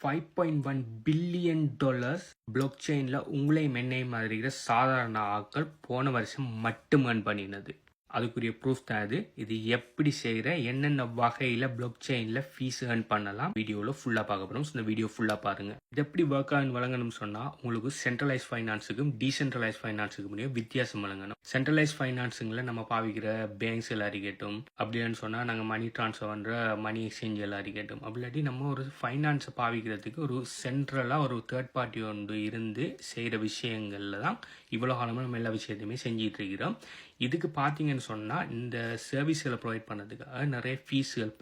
$5.1 billion black செயினில் உங்களையும் என்னையும் மாதிரி சாதாரண ஆட்கள் போன வருஷம் மட்டும் earn பண்ணினது. அதுக்குரிய ப்ரூஃப் தான் இது எப்படி செய்கிற என்னென்ன வகையில் பிளாக் செயினில் ஃபீஸ் ஏர்ன் பண்ணலாம் வீடியோவில் ஃபுல்லாக பார்க்க போகிறோம். ஸோ இந்த வீடியோ ஃபுல்லாக பாருங்கள். இது எப்படி ஒர்க் ஆகுன்னு வழங்கணும்னு சொன்னால் உங்களுக்கு சென்ட்ரலைஸ் ஃபைனான்ஸுக்கும் டீசென்ட்ரலைஸ் ஃபைனான்ஸுக்கும் முடியும் வித்தியாசம் வழங்கணும். சென்ட்ரலைஸ் ஃபைனான்ஸுங்களை நம்ம பாவிக்கிற பேங்க்ஸ் எல்லாம் அறிக்கட்டும், அப்படின்னு சொன்னால் நாங்கள் மணி ட்ரான்ஸ்ஃபர் பண்ணுற மணி எக்ஸ்சேஞ்ச் எல்லாம் அறிக்கட்டும், அப்படி இல்லாட்டி நம்ம ஒரு ஃபைனான்ஸை பாவிக்கிறதுக்கு ஒரு சென்ட்ரலாக ஒரு தேர்ட் பார்ட்டி ஒன்று இருந்து செய்கிற விஷயங்களில் தான் இவ்வளோ காலமாக நம்ம எல்லா விஷயத்தையுமே செஞ்சிட்டு இருக்கிறோம். இதுக்கு பார்த்தீங்கன்னு சொன்னால் இந்த சர்வீஸ்களை ப்ரொவைட் பண்ணதுக்காக நிறைய ஃபீஸுகள்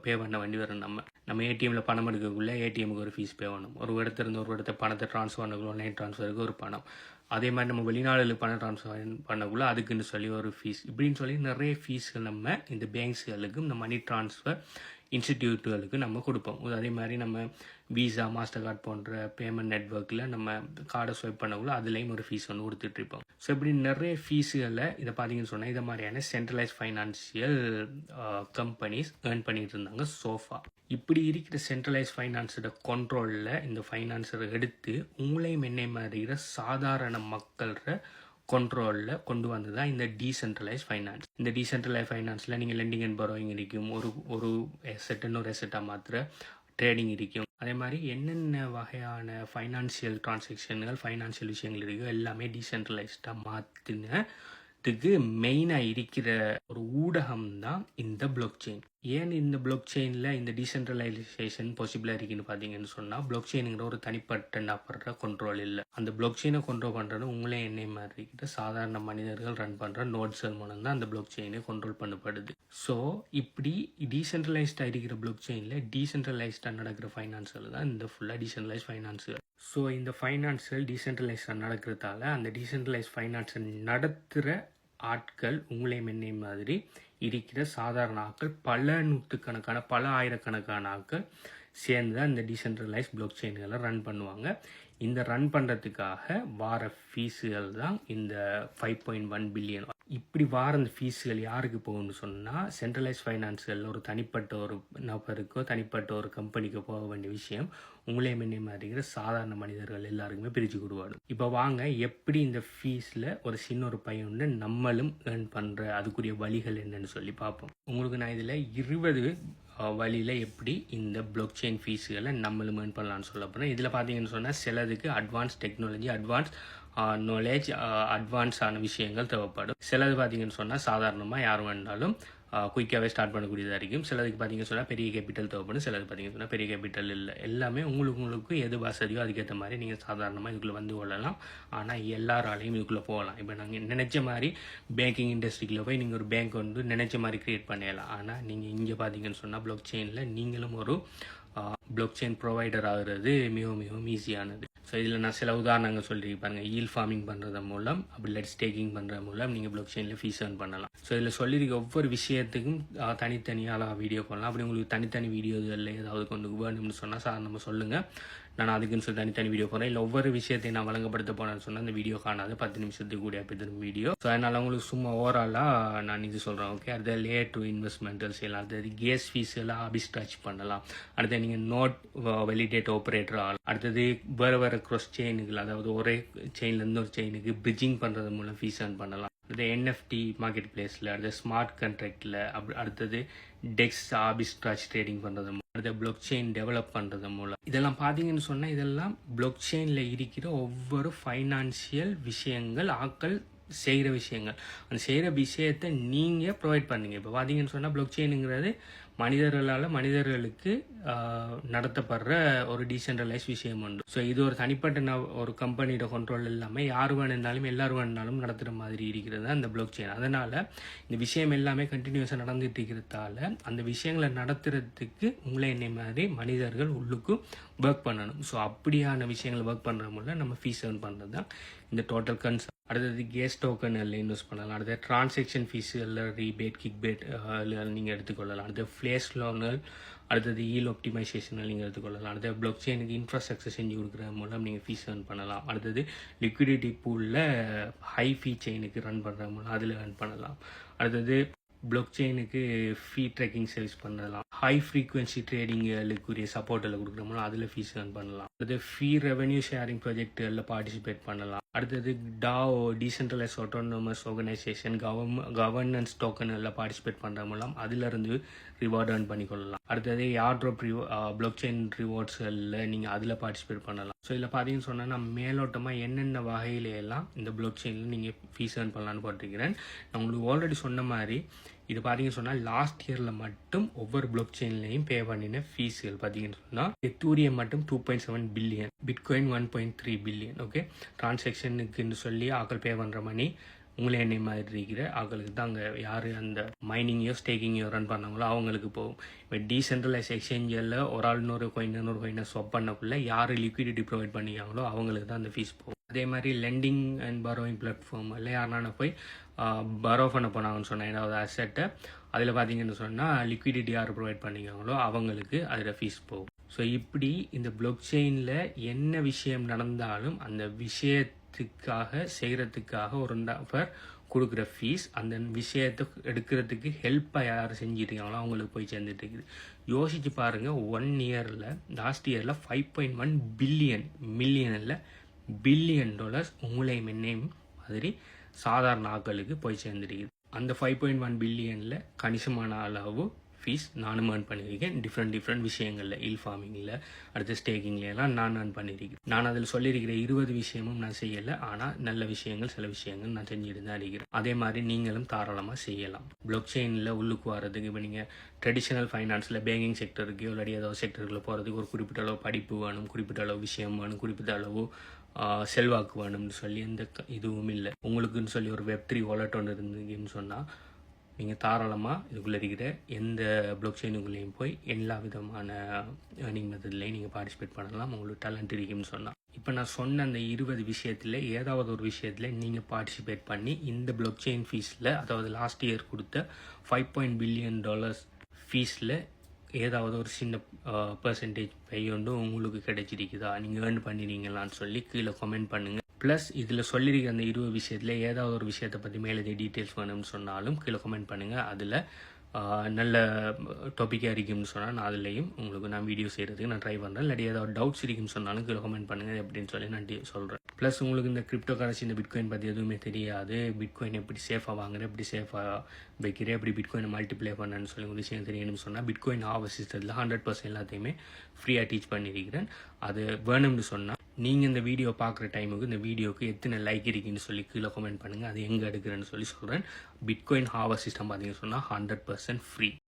பே பண்ண வேண்டி வரும். நம்ம ஏடிஎம்மில் பணம் எடுக்கக்குள்ளே ஏடிஎம்முக்கு ஒரு ஃபீஸ் பே பண்ணணும். ஒரு இடத்துலேருந்து ஒரு இடத்த பணத்தை ட்ரான்ஸ்ஃபர் பண்ணக்குள்ள ஆன்லைன் ட்ரான்ஸ்ஃபருக்கு ஒரு பணம், அதே மாதிரி நம்ம வெளிநாடுகளுக்கு பணம் ட்ரான்ஸ்ஃபர் பண்ணக்குள்ள அதுக்குன்னு சொல்லி ஒரு ஃபீஸ், இப்படின்னு சொல்லி நிறைய ஃபீஸ்கள் நம்ம இந்த பேங்க்ஸுகளுக்கும் இந்த மணி ட்ரான்ஸ்ஃபர் இன்ஸ்டிடியூட்டுகளுக்கு நம்ம கொடுப்போம். அதே மாதிரி நம்ம விசா, மாஸ்டர் கார்டு போன்ற பேமெண்ட் நெட்ஒர்க்கில் நம்ம கார்டை ஸ்வைப் பண்ணக்குள்ள அதுலேயும் ஒரு ஃபீஸ் ஒன்று கொடுத்துட்ருப்போம். ஸோ இப்படி நிறைய ஃபீஸுகளில் இதை பார்த்தீங்கன்னு சொன்னால் இதை மாதிரியான சென்ட்ரலைஸ் ஃபைனான்சியல் கம்பெனிஸ் ஏர்ன் பண்ணிட்டு இருந்தாங்க சோஃபா. இப்படி இருக்கிற சென்ட்ரலைஸ் ஃபைனான்ஸோட கண்ட்ரோலில் இந்த ஃபைனான்ஸரை எடுத்து உங்களையும் என்னை மாதிரிகிற சாதாரண மக்கள கண்ட்ரோலில் கொண்டு வந்து தான் இந்த டீசென்ட்ரலைஸ் ஃபைனான்ஸ். இந்த டீசென்ட்ரலைஸ் ஃபைனான்ஸில் நீங்கள் லெண்டிங் அண்ட் பரோயிங் இருக்கும், ஒரு எசெட் இன்னொரு எசெட்டாக மாத்திர ட்ரேடிங் இருக்கும். அதே மாதிரி என்னென்ன வகையான ஃபைனான்சியல் டிரான்சாக்ஷன்கள் ஃபைனான்சியல் விஷயங்கள் இருக்கோ எல்லாமே டீசென்ட்ரலைஸ்டாக மாற்றினதுக்கு மெயினாக இருக்கிற ஒரு ஊடகம் தான் இந்த பிளாக் செயின். ஏன் இந்த பிளாக் செயினில் இந்த டீசென்ட்ரலைசேஷன் பாசிபிளாக இருக்குன்னு பார்த்தீங்கன்னு சொன்னால் பிளாக் செயினுங்கிற ஒரு தனிப்பட்ட நபர கண்ட்ரோல் இல்லை. அந்த பிளாக் செயினை கண்ட்ரோல் பண்ணுறது உங்களே என்னை மாதிரி இருக்கிற சாதாரண மனிதர்கள் ரன் பண்ணுற நோட்ஸ்கள் மூலம் தான் அந்த பிளாக் செயினை கண்ட்ரோல் பண்ணப்படுது. ஸோ இப்படி டீசென்ட்ரலைஸ்டாக இருக்கிற பிளாக் செயினில் டீசென்ட்ரலைஸ்டாக நடக்கிற ஃபைனான்ஸில் தான் இந்த ஃபுல்லாக டீசென்ட்ரலைஸ் ஃபைனான்ஸுகள். ஸோ இந்த ஃபைனான்ஸியல் டீசென்ட்ரலைஸ்டாக நடக்கிறதால அந்த டீசென்ட்ரலைஸ் ஃபைனான்ஸை நடத்துகிற ஆட்கள் உங்களையும் என்னை மாதிரி இருக்கிற சாதாரண ஆட்கள் பல நூற்றுக்கணக்கான பல ஆயிரக்கணக்கான ஆட்கள் சேர்ந்து தான் இந்த டீசென்ட்ரலைஸ் பிளாக் செயின்களை ரன் பண்ணுவாங்க. இந்த ரன் பண்ணுறதுக்காக வார ஃபீஸுகள் தான் இந்த 5.1 பில்லியன். இப்படி வார இந்த ஃபீஸுகள் யாருக்கு போகும்னு சொன்னால் சென்ட்ரலைஸ் ஃபைனான்ஸில் ஒரு தனிப்பட்ட ஒரு நபருக்கோ தனிப்பட்ட ஒரு கம்பெனிக்கோ போக வேண்டிய விஷயம் உங்களே முன்னே மாதிரிங்கிற சாதாரண மனிதர்கள் எல்லாருக்குமே பிரித்து கொடுவாடு. இப்போ வாங்க எப்படி இந்த ஃபீஸில் ஒரு சின்ன ஒரு பையன் ஒன்று நம்மளும் ஏர்ன் பண்ணுற அதுக்குரிய வழிகள் என்னன்னு சொல்லி பார்ப்போம். உங்களுக்கு நான் இதில் 20 வழியில் எப்படி இந்த பிளாக் செயின் ஃபீஸுகளை நம்மளும் ஏர்ன் பண்ணலான்னு சொல்ல போகிறேன். இதில் பார்த்தீங்கன்னு சொன்னால் சிலதுக்கு அட்வான்ஸ் டெக்னாலஜி, அட்வான்ஸ் நாலேஜ், அட்வான்ஸான விஷயங்கள் தேவைப்படும். சிலது பார்த்தீங்கன்னு சொன்னால் சாதாரணமாக யார் வேணாலும் குயிக்காகவே ஸ்டார்ட் பண்ணக்கூடியதாக இருக்கும். சிலதுக்கு பார்த்தீங்கன்னு சொன்னால் பெரிய கேபிட்டல் தேவைப்படும், சிலது பார்த்தீங்கன்னு சொன்னால் பெரிய கேபிட்டல் இல்லை. எல்லாமே உங்களுக்கு எது வசதியோ அதுக்கேற்ற மாதிரி நீங்கள் சாதாரணமாக இதுக்குள்ளே வந்து கொள்ளலாம். ஆனால் எல்லாராலையும் இதுக்குள்ளே போகலாம். இப்போ நாங்கள் நினச்ச மாதிரி பேங்கிங் இண்டஸ்ட்ரிக்குள்ளே போய் நீங்கள் ஒரு பேங்க் வந்து நினச்ச மாதிரி க்ரியேட் பண்ணிடலாம். ஆனால் நீங்கள் இங்கே பார்த்தீங்கன்னு சொன்னால் பிளாக் செயினில் நீங்களும் ஒரு பிளாக் செயின் ப்ரொவைடர் ஆகிறது மிகவும் ஈஸியானது. ஸோ இதில் நான் சில உதாரணங்கள் சொல்லியிருக்கேன் பாருங்கள். ஈல் ஃபார்மிங் பண்ணுறது மூலம், அப்படி இல்லாட்டி ஸ்டேக்கிங் பண்ணுறது மூலம் நீங்கள் பிளாக் செயினில் ஃபீஸ் ஏர்ன் பண்ணலாம். ஸோ இதில் சொல்லியிருக்க ஒவ்வொரு விஷயத்துக்கும் தனித்தனியாக வீடியோ பண்ணலாம். அப்படி உங்களுக்கு தனித்தனி வீடியோவில் ஏதாவது கொண்டு வேணும்னு சொன்னால் சார் நம்ம சொல்லுங்கள், நான் அதுக்குன்னு சொல்லி தனித்தனி வீடியோ போகிறேன். இல்லை ஒவ்வொரு விஷயத்தையும் நான் வழங்கப்படுத்த போனேன்னு சொன்னால் அந்த வீடியோ காணாது 10 நிமிஷத்துக்கு கூட அப்படி வீடியோ. ஸோ அதனால் உங்களுக்கு சும்மா ஓவராலாக நான் இது சொல்கிறேன். ஓகே, அடுத்த லேயர் டு இன்வெஸ்ட்மெண்ட்கள் செய்யலாம். அடுத்தது கேஸ் ஃபீஸ் எல்லாம் ஆபிஸ்ட்ராச் பண்ணலாம். அடுத்தது நீங்கள் நோட் வெலிடேட் ஆப்ரேட்டர் ஆகலாம். அடுத்தது வேறு க்ராஸ் செயினுகள், அதாவது ஒரே செயின்லேருந்து ஒரு செயினுக்கு பிரிட்ஜிங் பண்ணுறது மூலம் ஃபீஸ் ஏர்ன் பண்ணலாம். அடுத்த என்எஃப்டி மார்க்கெட் பிளேஸில், அடுத்த ஸ்மார்ட் கான்ட்ராக்டில், அடுத்தது டெக்ஸ் ஆபிஸ்ட்ராச் ட்ரேடிங் பண்ணுறது மூலம், அடுத்த பிளாக் செயின் டெவலப் பண்ணுறது மூலம். இதெல்லாம் பார்த்தீங்கன்னு சொன்னால் இதெல்லாம் பிளாக் செயினில் இருக்கிற ஒவ்வொரு ஃபைனான்சியல் விஷயங்கள் ஆட்கள் செய்கிற விஷயங்கள். அந்த செய்கிற விஷயத்தை நீங்கள் ப்ரொவைட் பண்ணுங்க. இப்போ பார்த்தீங்கன்னு சொன்னால் பிளாக் செயினுங்கிறது மனிதர்களுக்கு நடத்தப்படுற ஒரு டீசென்ட்ரலைஸ் விஷயம் உண்டு. ஸோ இது ஒரு தனிப்பட்ட ஒரு கம்பெனியோட கண்ட்ரோல் இல்லாமல் யார் வேணுனாலும் எல்லாரும் வேணுனாலும் நடத்துகிற மாதிரி இருக்கிறது தான் இந்த பிளாக் செயின். அதனால் இந்த விஷயம் எல்லாமே கண்டினியூஸாக நடந்துட்டு இருக்கிறதால அந்த விஷயங்களை நடத்துறதுக்கு உங்களை என்னை மாதிரி மனிதர்கள் உள்ளுக்கு ஒர்க் பண்ணணும். ஸோ அப்படியான விஷயங்களை ஒர்க் பண்ணுற மூலம் நம்ம ஃபீஸ் ஏர்ன் பண்ணுறது தான் இந்த டோட்டல் கன்செப்ட். அடுத்தது கேஸ் டோக்கன் எல்லாம் இன்வெஸ்ட் பண்ணலாம். அடுத்தது டிரான்சாக்ஷன் ஃபீஸ் எல்லாம் ரீபேட், கிக்பேட் நீங்கள் எடுத்துக்கொள்ளலாம். அடுத்தது ஃப்ளேஷ் லோன்கள், அடுத்தது ஈல் ஆப்டிமைசேஷன் நீங்கள் எடுத்துக்கொள்ளலாம். அடுத்தது பிளாக் செயினுக்கு இன்ஃப்ராஸ்ட்ரக்சர் செஞ்சு கொடுக்குற மூலம் நீங்கள் ஃபீஸ் ஏர்ன் பண்ணலாம். அடுத்தது லிக்விடிட்டி பூலில் ஹை ஃபீ செயினுக்கு ரன் பண்ணுற மூலம் அதில் ஏர்ன் பண்ணலாம். அடுத்தது பிளாக் செயினுக்கு ஃபீ ட்ரெக்கிங் சர்வீஸ் பண்ணலாம். ஹை ஃப்ரீக்வன்சி ட்ரேடிங்களுக்குரிய சப்போர்ட்டில் கொடுக்குறோம்னா அதில் ஃபீஸ் ஏர்ன் பண்ணலாம். அடுத்து ஃபீ ரெவென்யூ ஷேரிங் ப்ராஜெக்டில் பார்ட்டிசிபேட் பண்ணலாம். அடுத்தது DAO decentralise autonomous organisation governance token எல்லாம் பார்ட்டிசிபேட் பண்ணுற மூலம் அதிலிருந்து ரிவார்ட் ஏர்ன் பண்ணிக்கொள்ளலாம். அடுத்தது ஏர்ட்ராப் பிளாக் செயின் ரிவார்ட்ஸில் நீங்கள் அதில் பார்ட்டிசிபேட் பண்ணலாம். ஸோ இதில் பார்த்தீங்கன்னு சொன்னால் நான் மேலோட்டமாக என்னென்ன வகையில எல்லாம் இந்த பிளாக் செயினில் நீங்கள் ஃபீஸ் ஏர்ன் பண்ணலான்னு போட்டிருக்கிறேன். நான் உங்களுக்கு ஆல்ரெடி சொன்ன மாதிரி இது பார்த்தீங்கன்னு சொன்னால் லாஸ்ட் இயரில் மட்டும் ஒவ்வொரு பிளாக் செயின்லையும் பே பண்ணின ஃபீஸுகள் பார்த்தீங்கன்னு சொன்னால் எத்தூரியம் மட்டும் 2.7 பில்லியன், பிட்காயின் 1.3 பில்லியன். ஓகே, டிரான்சாக்ஷனுக்குன்னு சொல்லி ஆக்கள் பே பண்ணுற மணி உங்களே என்ன மாதிரி இருக்கிற ஆக்களுக்கு தான் அங்கே யார் அந்த மைனிங்கையோ ஸ்டேக்கிங்கையோ ரன் பண்ணாங்களோ அவங்களுக்கு போகும். இப்போ டீசென்ட்ரலைஸ் எக்ஸ்சேஞ்சில் ஒரு ஆள் இன்னொரு கோயினை ஸ்வாப் பண்ணக்குள்ளே யார் லிக்விடிட்டி ப்ரொவைட் பண்ணிக்காங்களோ அவங்களுக்கு தான் அந்த ஃபீஸ் போகும். அதே மாதிரி லெண்டிங் அண்ட் பரோவிங் பிளாட்ஃபார்மில் யாருனான போய் பரோ பண்ண போனாங்கன்னு சொன்னால் ஏதாவது அசெட்டை அதில் பார்த்தீங்கன்னு சொன்னால் லிக்விடிட்டி யார் ப்ரொவைட் பண்ணிக்காங்களோ அவங்களுக்கு அதில் ஃபீஸ் போகும். ஸோ இப்படி இந்த பிளாக் செயினில் என்ன விஷயம் நடந்தாலும் அந்த விஷயத்துக்காக செய்கிறதுக்காக ஒரு நபர் கொடுக்குற ஃபீஸ் அந்த விஷயத்தை எடுக்கிறதுக்கு ஹெல்ப்பாக யார் செஞ்சிருக்காங்களோ அவங்களுக்கு போய் சேர்ந்துட்டு இருக்குது. யோசிச்சு பாருங்கள், 1 இயரில் லாஸ்ட் இயரில் 5.1 பில்லியன், மில்லியனில் பில்லியன் டாலர்ஸ் உங்களையும் என்னையும் மாதிரி சாதாரண ஆக்களுக்கு போய் சேர்ந்துருக்குது. அந்த 5.1 பில்லியனில் கணிசமான அளவு ஃபீஸ் நானும் ஏர்ன் பண்ணியிருக்கேன். டிஃப்ரெண்ட் விஷயங்களில் இல் ஃபார்மிங்கில் அடுத்து ஸ்டேக்கிங்லாம் நான் ஏர்ன் பண்ணியிருக்கேன். நான் அதில் சொல்லியிருக்கிற 20 விஷயமும் நான் செய்யலை, ஆனால் நல்ல விஷயங்கள் சில விஷயங்கள் நான் செஞ்சுட்டு தான் இருக்கிறேன். அதே மாதிரி நீங்களும் தாராளமாக செய்யலாம். பிளாக் செயினில் உள்ளுக்கு வர்றதுக்கு இப்போ நீங்கள் ட்ரெடிஷ்னல் ஃபைனான்ஸில் பேங்கிங் செக்டருக்கு இல்லாட்டி ஏதாவது செக்டருக்குள்ள போகிறதுக்கு ஒரு குறிப்பிட்ட அளவு படிப்பு வேணும், குறிப்பிட்ட அளவு விஷயம் வேணும், குறிப்பிட்ட அளவு செல்வாக்கு வேணும்னு சொல்லி எந்த இதுவும் இல்லை. உங்களுக்குன்னு சொல்லி ஒரு Web3 வாலெட் ஒன்று இருந்தீங்கன்னு சொன்னால் நீங்கள் தாராளமாக இதுக்குள்ளே இருக்கிற எந்த பிளாக் செயினுக்குள்ளேயும் போய் எல்லா விதமான ஏர்னிங் மெத்தட்லேயும் நீங்கள் பார்ட்டிசிபேட் பண்ணலாம் உங்களுக்கு டேலண்ட் இருக்குன்னு சொன்னால். இப்போ நான் சொன்ன அந்த 20 விஷயத்தில் ஏதாவது ஒரு விஷயத்தில் நீங்கள் பார்ட்டிசிபேட் பண்ணி இந்த பிளாக் செயின் ஃபீஸில், அதாவது லாஸ்ட் இயர் கொடுத்த $5 பில்லியன் ஃபீஸில் ஏதாவது ஒரு சின்ன பர்சன்டேஜ் பையொண்டு உங்களுக்கு கிடைச்சிருக்குதா, நீங்கள் ஏர்ன் பண்ணிடுறீங்களான்னு சொல்லி கீழே கமெண்ட் பண்ணுங்கள். ப்ளஸ் இதில் சொல்லியிருக்க அந்த 20 விஷயத்தில் ஏதாவது ஒரு விஷயத்தை பற்றி மேலே டீட்டெயில்ஸ் வேணும்னு சொன்னாலும் கீழே கமெண்ட் பண்ணுங்கள். அதில் நல்ல டாப்பிக்காக இருக்குன்னு சொன்னால் நான் அதுலேயும் உங்களுக்கு நான் வீடியோ செய்கிறதுக்கு நான் ட்ரை பண்ணுறேன். இல்லாட்டி ஏதாவது டவுட்ஸ் இருக்குன்னு சொன்னாலும் கீழே கமெண்ட் பண்ணுங்கள் அப்படின்னு சொல்லி நான் சொல்கிறேன். ப்ளஸ் உங்களுக்கு இந்த கிரிப்டோ கரன்சி இந்த பிட்காயின் பற்றி எதுவுமே தெரியாது, பிட்காயின் எப்படி சேஃபாக வாங்குறேன், எப்படி சேஃபாக வைக்கிறேன், எப்படி பிட்காயினை மல்டிப்ளை பண்ணேன்னு சொல்லி ஒரு விஷயம் தெரியணும்னு சொன்னால் பிட்காயின் ஆவர் சிஸ்டத்தில் 100% எல்லாத்தையுமே ஃப்ரீயாக டீச் பண்ணியிருக்கிறேன். அது வேணும்னு சொன்னால் நீங்கள் இந்த வீடியோ பார்க்குற டைமுக்கு இந்த வீடியோக்கு எத்தனை லைக் இருக்குன்னு சொல்லி கீழே கமெண்ட் பண்ணுங்கள். அது எங்கே எடுக்கிறேன்னு சொல்லி சொல்கிறேன். பிட்காயின் ஹார்வெஸ்ட் சிஸ்டம் பார்த்தீங்கன்னு சொன்னால் 100% ஃப்ரீ.